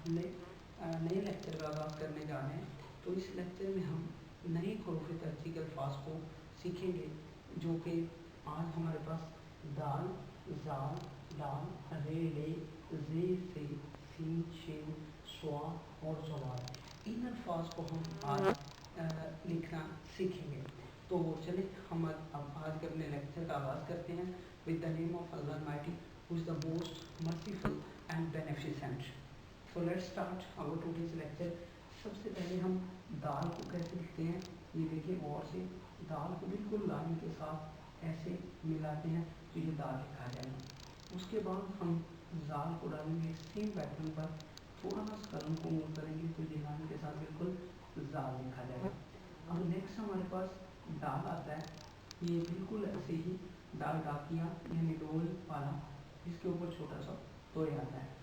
हमने नए लेक्चर का आगाज़ करने जा रहे हैं। तो इस लेक्चर में हम नए हरूफ तरती के अल्फाज को सीखेंगे, जो कि आज हमारे पास दाल, जाल, दाल, रे, ले, जे, से, सीन, शेन, स्वा और जवाब। इन अल्फाज को हम आज लिखना सीखेंगे। तो चलिए हम अब आज के अपने लेक्चर का आगाज़ करते हैं with the name of Allah almighty who is the most merciful and beneficent. So let's start our today's lecture. सबसे पहले हम दाल को कैसे लिखते हैं, ये देखिए गौर से। दाल को बिल्कुल लाइन के साथ ऐसे मिलाते हैं तो ये दाल लिखा जाएगा। उसके बाद हम जाल को डालेंगे सेम पैटर्न पर, थोड़ा सा कलम को मूव करेंगे तो ये लाइन के साथ बिल्कुल जाल लिखा जाएगा। अब नेक्स्ट हमारे पास दाल आता है, ये बिल्कुल ऐसे ही दाल डाकिया यानी डोल वाला, इसके ऊपर छोटा सा तोय आता है।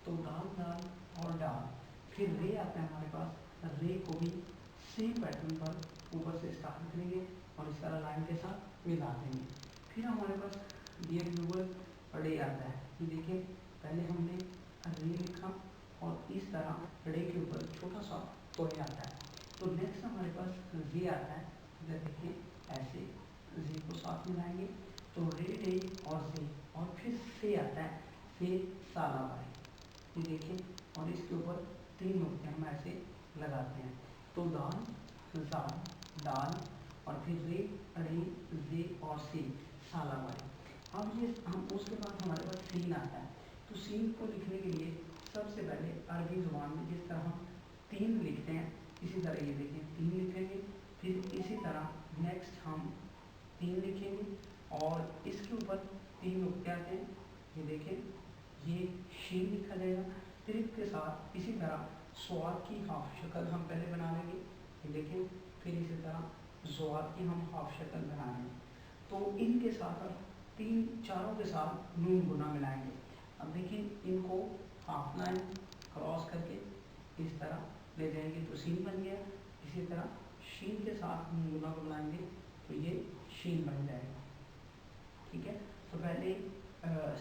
तो दाल, दाल और डाल। फिर रे आता है हमारे पास, रे को भी सेम पैटर्न पर ऊपर से स्टार्ट करेंगे और इस तरह लाइन के साथ मिला देंगे। फिर हमारे पास डियर व्यूअर रे आता है। ये देखिए पहले हमने रे लिखा और इस तरह रे के ऊपर छोटा सा तोय आता है। तो नेक्स्ट हमारे पास जे आता है, इधर देखिए ऐसे जे को साथ मिलाएंगे तो रे, रे और जे, और फिर से आता है, से साला बाई। ये देखिए और इसके ऊपर तीन नुक्ते हम ऐसे लगाते हैं। तो दाल, जाल, दाल और फिर रे, रे, जे और से साला बाई। अब ये हम उसके बाद हमारे पास सीन आता है। तो सीन को लिखने के लिए सबसे पहले अरबी ज़ुबान में जिस तरह हम तीन लिखते हैं, इसी तरह ये देखिए तीन लिखेंगे। फिर इसी तरह नेक्स्ट हम तीन लिखेंगे और इसके ऊपर तीन नुक्ते आते हैं। ये देखें ये शीन लिखा जाएगा। फिर इसके साथ इसी तरह स्वाद की हाफ शक्ल हम पहले बना लेंगे। ये देखें फिर इसी तरह ज़वाद की हम हाफ शक्ल बनाएंगे। तो इनके साथ अब तीन चारों के साथ नून गुना मिलाएंगे। अब देखिए इनको हाफ लाइन क्रॉस करके इस तरह ले जाएंगे तो सीन बन गया। इसी तरह शीन के साथ नून गुना को मिलाएंगे तो ये शीन बन जाएगा। ठीक है, तो पहले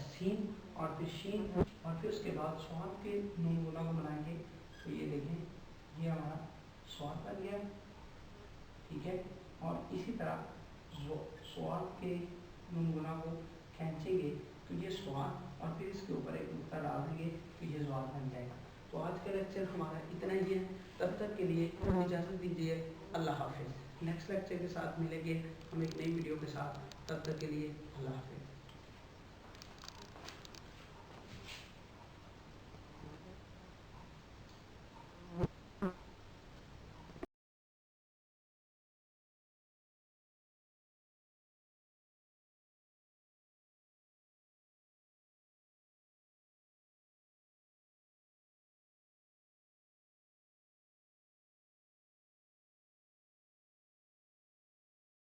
सीन और फिर शीन और फिर उसके बाद स्वाद के नून गुना को बनाएंगे तो ये देखें ये हमारा स्वाद बन गया। ठीक है, और इसी तरह स्वाद के नून गुना को खींचेंगे तो ये स्वाद और फिर इसके ऊपर एक नुक्ता डाल देंगे तो ये स्वाद बन जाएगा। तो आज का लेक्चर हमारा इतना ही है। तब तक के लिए इजाज़त दीजिए। अल्लाह हाफिज़। नेक्स्ट लेक्चर के साथ मिलेंगे हम एक नई वीडियो के साथ। तब तक के लिए अल्लाह हाफिज़।